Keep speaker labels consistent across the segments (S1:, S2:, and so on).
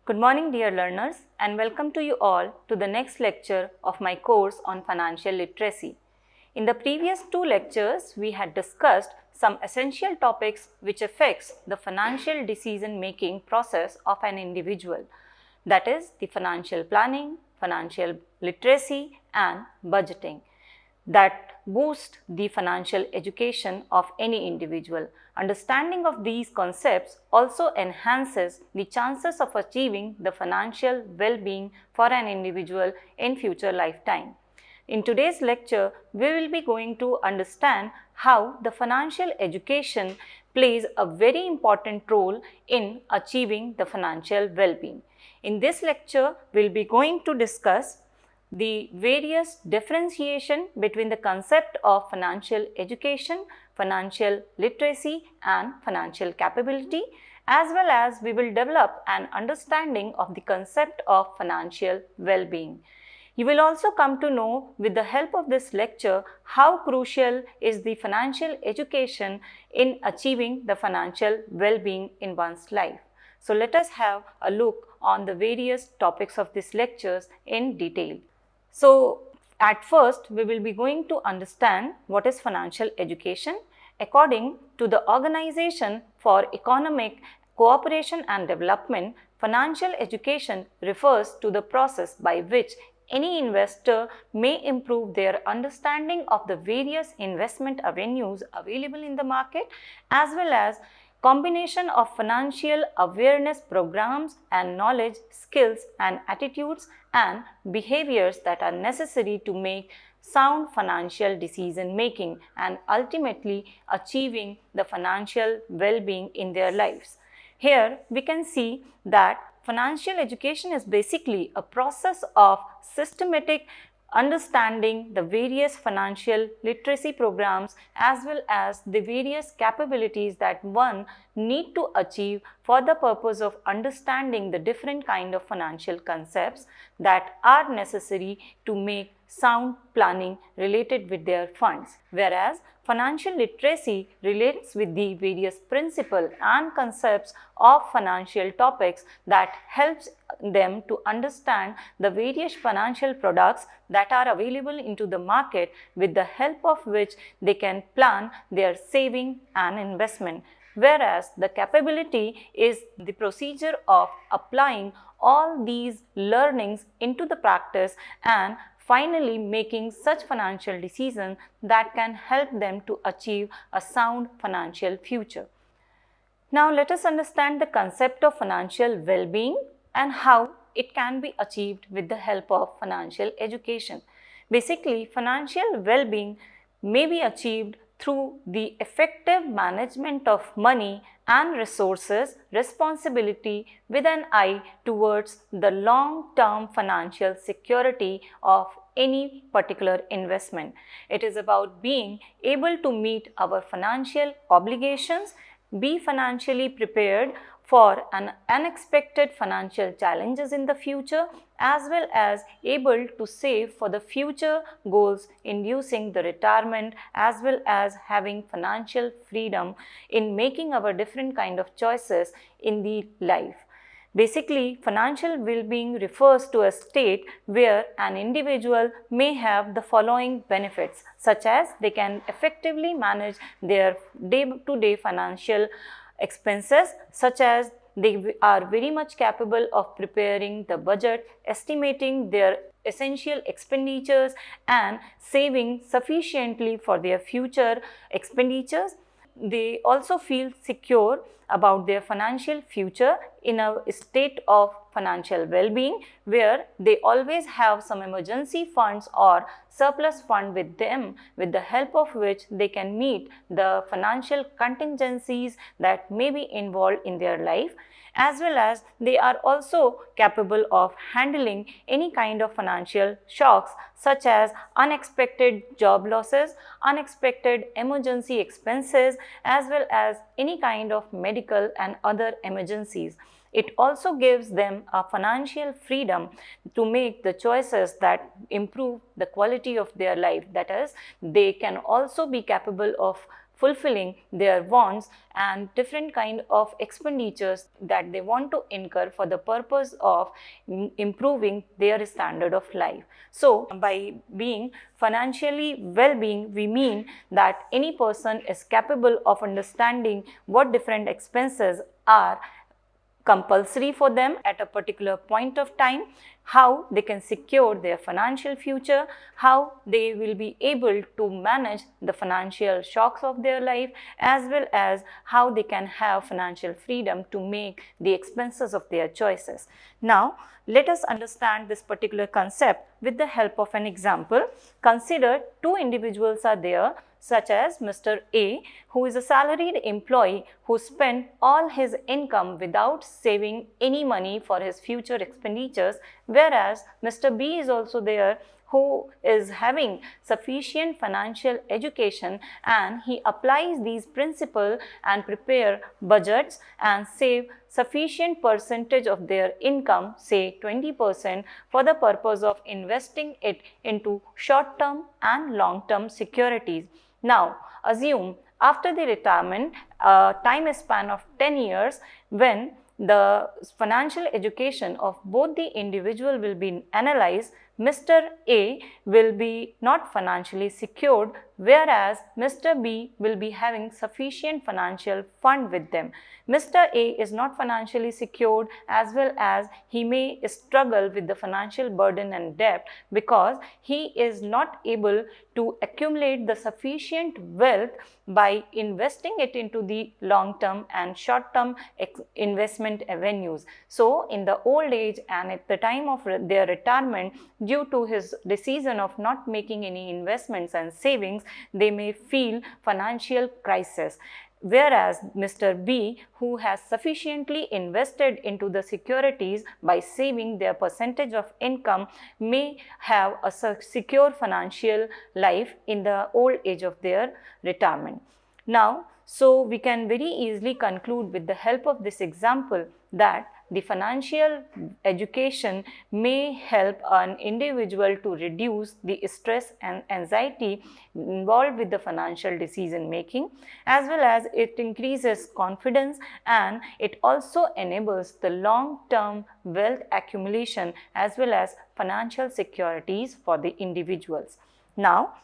S1: Good morning, dear learners, and welcome to you all to the next lecture of my course on financial literacy. In the previous two lectures, we had discussed some essential topics which affects the financial decision-making process of an individual, that is the financial planning, financial literacy and budgeting that boost the financial education of any individual. Understanding of these concepts also enhances the chances of achieving the financial well-being for an individual in future lifetime. In today's lecture, we will be going to understand how the financial education plays a very important role in achieving the financial well-being. In this lecture, we will be going to discuss the various differentiation between the concept of financial education, financial literacy and financial capability, as well as we will develop an understanding of the concept of financial well-being. You will also come to know with the help of this lecture how crucial is the financial education in achieving the financial well-being in one's life. So let us have a look on the various topics of these lectures in detail. So, at first we will be going to understand what is financial education. According to the Organization for Economic Cooperation and Development, financial education refers to the process by which any investor may improve their understanding of the various investment avenues available in the market, as well as combination of financial awareness programs and knowledge, skills and attitudes and behaviors that are necessary to make sound financial decision making and ultimately achieving the financial well-being in their lives. Here we can see that financial education is basically a process of systematic understanding the various financial literacy programs as well as the various capabilities that one need to achieve for the purpose of understanding the different kind of financial concepts that are necessary to make sound planning related with their funds. Whereas financial literacy relates with the various principles and concepts of financial topics that helps them to understand the various financial products that are available into the market, with the help of which they can plan their saving and investment. Whereas the capability is the procedure of applying all these learnings into the practice and finally making such financial decisions that can help them to achieve a sound financial future. Now let us understand the concept of financial well-being and how it can be achieved with the help of financial education. Basically, financial well-being may be achieved through the effective management of money and resources responsibility with an eye towards the long-term financial security of any particular investment. It is about being able to meet our financial obligations, be financially prepared for an unexpected financial challenges in the future, as well as able to save for the future goals inducing the retirement, as well as having financial freedom in making our different kind of choices in the life. Basically, financial well-being refers to a state where an individual may have the following benefits, such as they can effectively manage their day-to-day financial expenses, such as they are very much capable of preparing the budget, estimating their essential expenditures and saving sufficiently for their future expenditures. They also feel secure about their financial future in a state of financial well-being, where they always have some emergency funds or surplus fund with them, with the help of which they can meet the financial contingencies that may be involved in their life, as well as they are also capable of handling any kind of financial shocks such as unexpected job losses, unexpected emergency expenses, as well as any kind of medical and other emergencies. It also gives them a financial freedom to make the choices that improve the quality of their life. That is, they can also be capable of fulfilling their wants and different kind of expenditures that they want to incur for the purpose of improving their standard of life. So by being financially well-being, we mean that any person is capable of understanding what different expenses are compulsory for them at a particular point of time, how they can secure their financial future, how they will be able to manage the financial shocks of their life, as well as how they can have financial freedom to make the expenses of their choices. Now, let us understand this particular concept with the help of an example. Consider two individuals are there, such as Mr. A, who is a salaried employee who spent all his income without saving any money for his future expenditures, whereas Mr. B is also there who is having sufficient financial education, and he applies these principles and prepare budgets and save sufficient percentage of their income, say 20%, for the purpose of investing it into short-term and long-term securities. Now, assume after the retirement, time span of 10 years, when the financial education of both the individual will be analyzed, Mr. A will be not financially secured, whereas Mr. B will be having sufficient financial fund with them. Mr. A is not financially secured, as well as he may struggle with the financial burden and debt because he is not able to accumulate the sufficient wealth by investing it into the long-term and short-term investment avenues. So, in the old age and at the time of their retirement, due to his decision of not making any investments and savings, they may feel financial crisis. Whereas Mr. B, who has sufficiently invested into the securities by saving their percentage of income, may have a secure financial life in the old age of their retirement. Now, so we can very easily conclude with the help of this example that the financial education may help an individual to reduce the stress and anxiety involved with the financial decision making, as well as it increases confidence, and it also enables the long-term wealth accumulation as well as financial securities for the individuals. Now,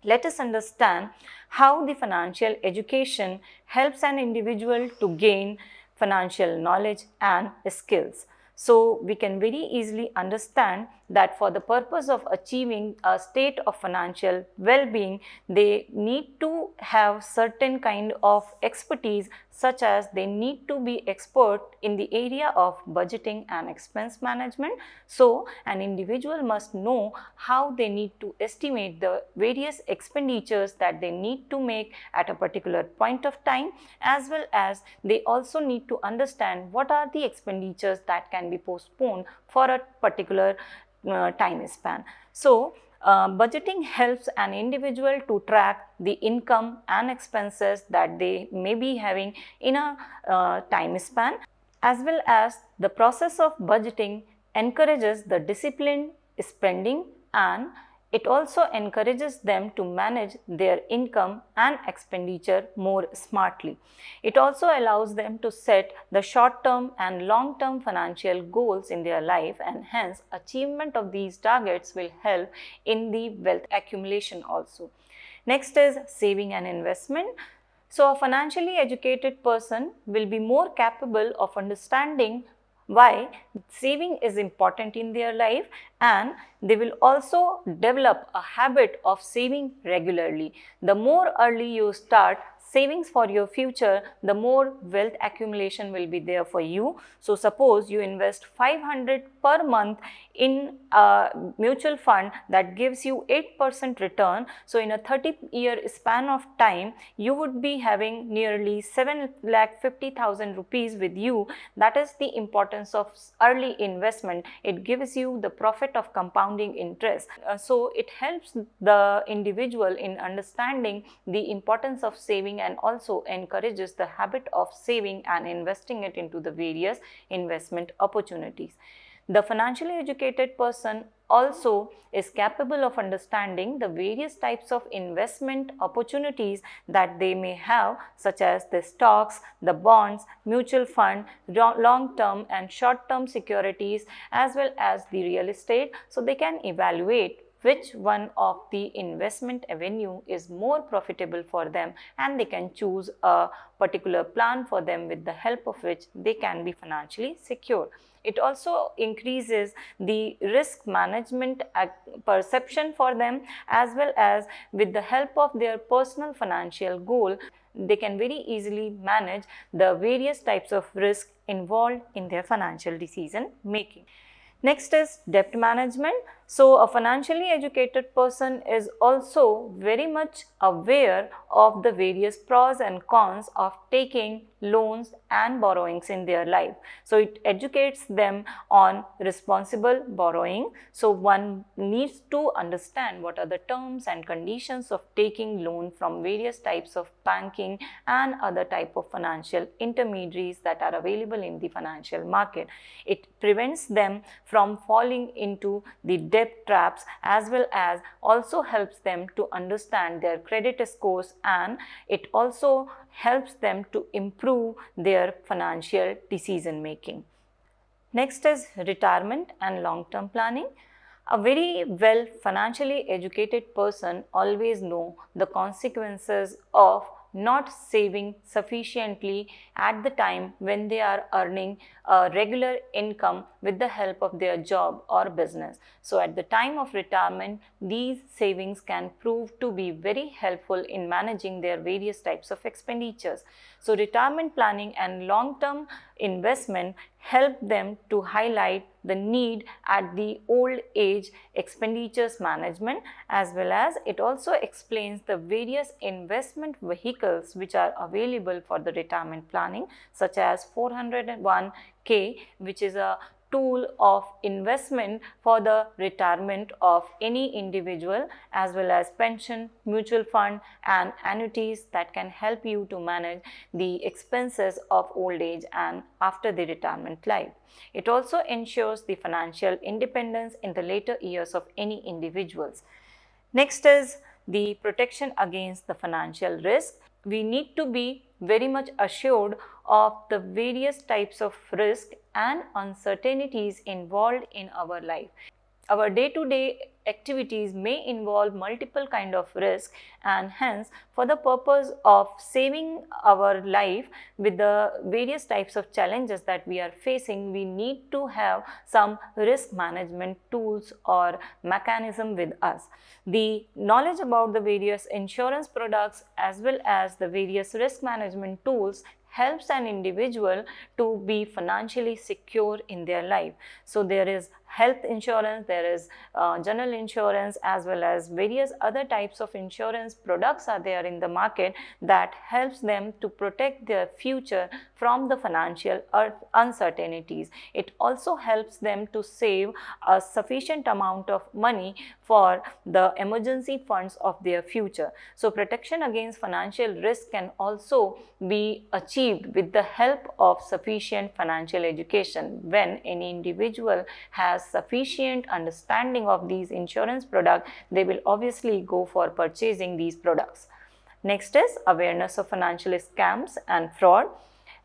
S1: let us understand how the financial education helps an individual to gain financial knowledge and skills. So, we can very easily understand that for the purpose of achieving a state of financial well-being, they need to have certain kind of expertise, such as they need to be expert in the area of budgeting and expense management. So, an individual must know how they need to estimate the various expenditures that they need to make at a particular point of time, as well as they also need to understand what are the expenditures that can be postponed for a particular time span. So, budgeting helps an individual to track the income and expenses that they may be having in a time span, as well as the process of budgeting encourages the disciplined spending, and it also encourages them to manage their income and expenditure more smartly. It also allows them to set the short-term and long-term financial goals in their life, and hence achievement of these targets will help in the wealth accumulation also. Next is saving and investment. So, a financially educated person will be more capable of understanding why saving is important in their life, and they will also develop a habit of saving regularly. The more early you start savings for your future, the more wealth accumulation will be there for you. So, suppose you invest 500 per month in a mutual fund that gives you 8% return. So, in a 30-year span of time, you would be having nearly 7,50,000 rupees with you. That is the importance of early investment. It gives you the profit of compounding interest. So, it helps the individual in understanding the importance of saving, and also encourages the habit of saving and investing it into the various investment opportunities. The financially educated person also is capable of understanding the various types of investment opportunities that they may have, such as the stocks, the bonds, mutual fund, long-term and short-term securities, as well as the real estate. So they can evaluate which one of the investment avenue is more profitable for them, and they can choose a particular plan for them with the help of which they can be financially secure. It also increases the risk management perception for them, as well as with the help of their personal financial goal, they can very easily manage the various types of risk involved in their financial decision making. Next is debt management. So a financially educated person is also very much aware of the various pros and cons of taking loans and borrowings in their life. So it educates them on responsible borrowing. So one needs to understand what are the terms and conditions of taking loan from various types of banking and other type of financial intermediaries that are available in the financial market. It prevents them from falling into the debt traps, as well as also helps them to understand their credit scores, and it also helps them to improve their financial decision making. Next is retirement and long-term planning. A very well financially educated person always know the consequences of not saving sufficiently at the time when they are earning a regular income with the help of their job or business. So at the time of retirement, these savings can prove to be very helpful in managing their various types of expenditures. So retirement planning and long-term investment help them to highlight the need at the old age expenditures management, as well as it also explains the various investment vehicles which are available for the retirement planning, such as 401k, which is a tool of investment for the retirement of any individual, as well as pension, mutual fund and annuities that can help you to manage the expenses of old age and after the retirement life. It also ensures the financial independence in the later years of any individuals. Next is the protection against the financial risk. We need to be very much assured of the various types of risk and uncertainties involved in our life. Our day-to-day activities may involve multiple kind of risk, and hence for the purpose of saving our life with the various types of challenges that we are facing, we need to have some risk management tools or mechanism with us. The knowledge about the various insurance products as well as the various risk management tools helps an individual to be financially secure in their life. So there is health insurance, there is general insurance, as well as various other types of insurance products are there in the market that helps them to protect their future from the financial uncertainties. It also helps them to save a sufficient amount of money for the emergency funds of their future. So protection against financial risk can also be achieved with the help of sufficient financial education. When any individual has sufficient understanding of these insurance products, they will obviously go for purchasing these products. Next is awareness of financial scams and fraud.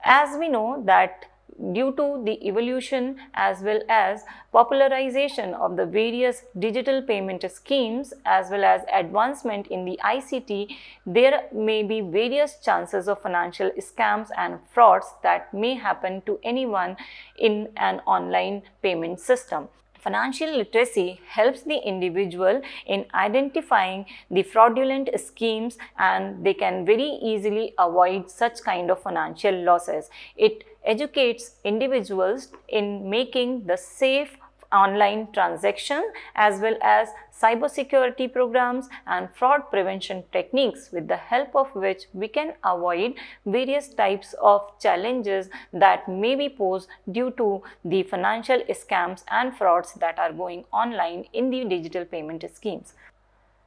S1: As we know that due to the evolution as well as popularization of the various digital payment schemes as well as advancement in the ICT, there may be various chances of financial scams and frauds that may happen to anyone in an online payment system. Financial literacy helps the individual in identifying the fraudulent schemes, and they can very easily avoid such kind of financial losses. It educates individuals in making the safe online transaction as well as cybersecurity programs and fraud prevention techniques, with the help of which we can avoid various types of challenges that may be posed due to the financial scams and frauds that are going online in the digital payment schemes.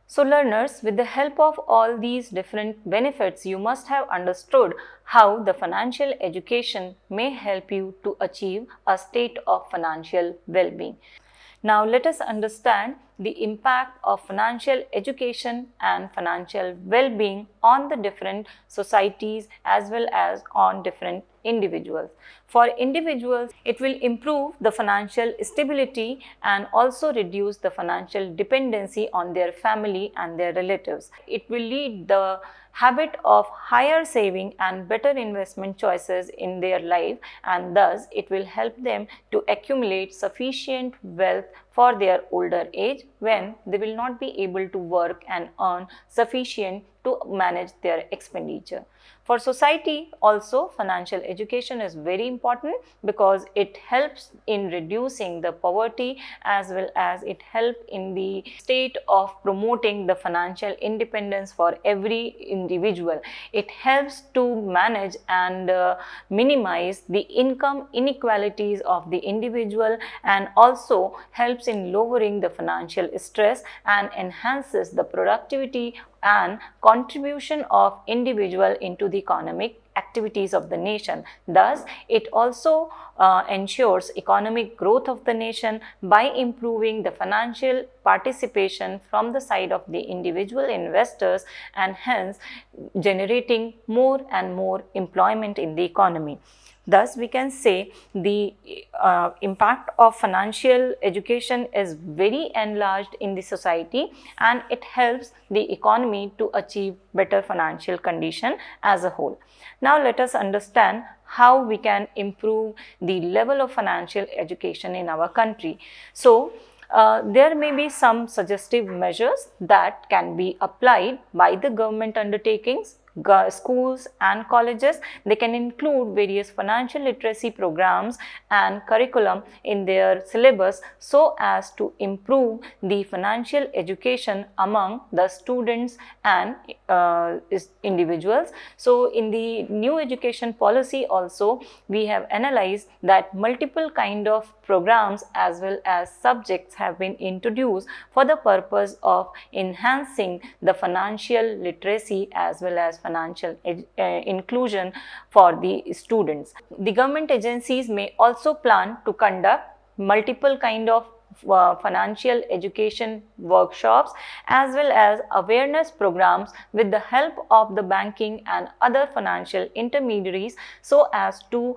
S1: So learners, with the help of all these different benefits, you must have understood how the financial education may help you to achieve a state of financial well-being. Now let us understand the impact of financial education and financial well-being on the different societies as well as on different individuals. For individuals, it will improve the financial stability and also reduce the financial dependency on their family and their relatives. It will lead the habit of higher saving and better investment choices in their life, and thus it will help them to accumulate sufficient wealth for their older age when they will not be able to work and earn sufficient to manage their expenditure. For society also, financial education is very important because it helps in reducing the poverty as well as it helps in the state of promoting the financial independence for every individual. It helps to manage and minimize the income inequalities of the individual and also helps in lowering the financial stress and enhances the productivity and contribution of individual into the economic activities of the nation. Thus, it also ensures economic growth of the nation by improving the financial participation from the side of the individual investors and hence generating more and more employment in the economy. Thus, we can say the impact of financial education is very enlarged in the society and it helps the economy to achieve better financial condition as a whole. Now, let us understand how we can improve the level of financial education in our country. So, there may be some suggestive measures that can be applied by the government undertakings, schools and colleges. They can include various financial literacy programs and curriculum in their syllabus so as to improve the financial education among the students and individuals. So, in the new education policy also, we have analyzed that multiple kind of programs as well as subjects have been introduced for the purpose of enhancing the financial literacy as well as financial inclusion for the students. The government agencies may also plan to conduct multiple kind of financial education workshops as well as awareness programs with the help of the banking and other financial intermediaries so as to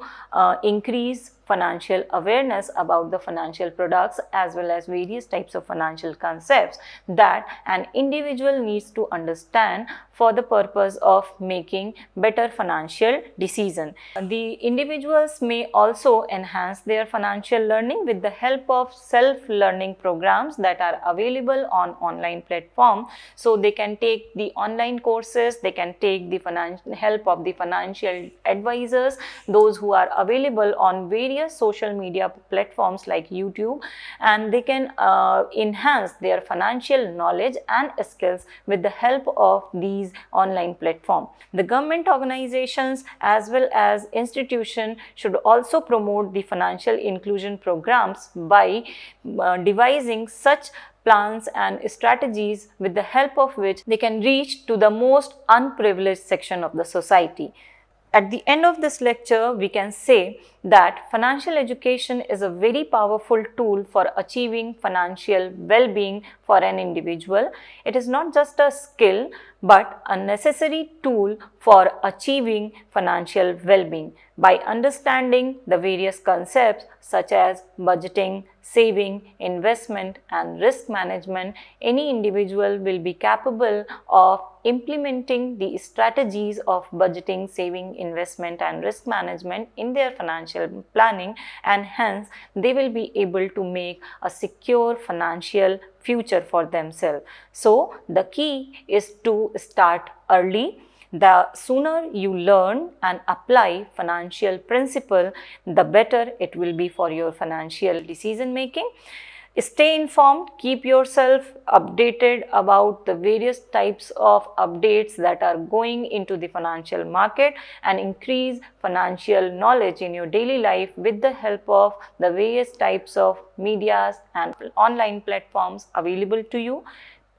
S1: increase financial awareness about the financial products as well as various types of financial concepts that an individual needs to understand for the purpose of making better financial decision. The individuals may also enhance their financial learning with the help of self-learning programs that are available on online platform. So, they can take the online courses, they can take the help of the financial advisors, those who are available on various social media platforms like YouTube, and they can enhance their financial knowledge and skills with the help of these online platforms. The government organizations as well as institutions should also promote the financial inclusion programs by devising such plans and strategies with the help of which they can reach to the most unprivileged section of the society. At the end of this lecture, we can say that financial education is a very powerful tool for achieving financial well-being for an individual. It is not just a skill but a necessary tool for achieving financial well-being. By understanding the various concepts such as budgeting, saving, investment and risk management, any individual will be capable of implementing the strategies of budgeting, saving, investment and risk management in their financial planning, and hence they will be able to make a secure financial future for themselves. So, the key is to start early. The sooner you learn and apply financial principle, the better it will be for your financial decision making. Stay informed, keep yourself updated about the various types of updates that are going into the financial market and increase financial knowledge in your daily life with the help of the various types of medias and online platforms available to you.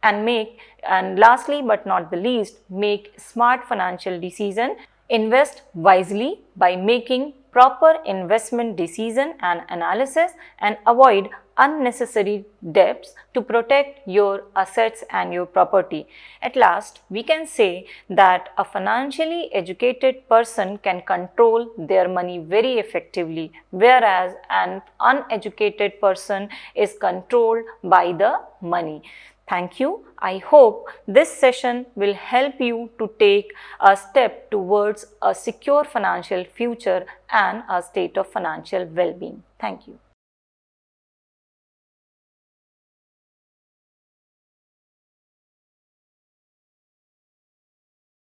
S1: And lastly but not the least, make smart financial decision Invest wisely by making proper investment decision and analysis, and avoid unnecessary debts to protect your assets and your property. At last, we can say that a financially educated person can control their money very effectively, whereas an uneducated person is controlled by the money. Thank you. I hope this session will help you to take a step towards a secure financial future and a state of financial well-being. Thank you.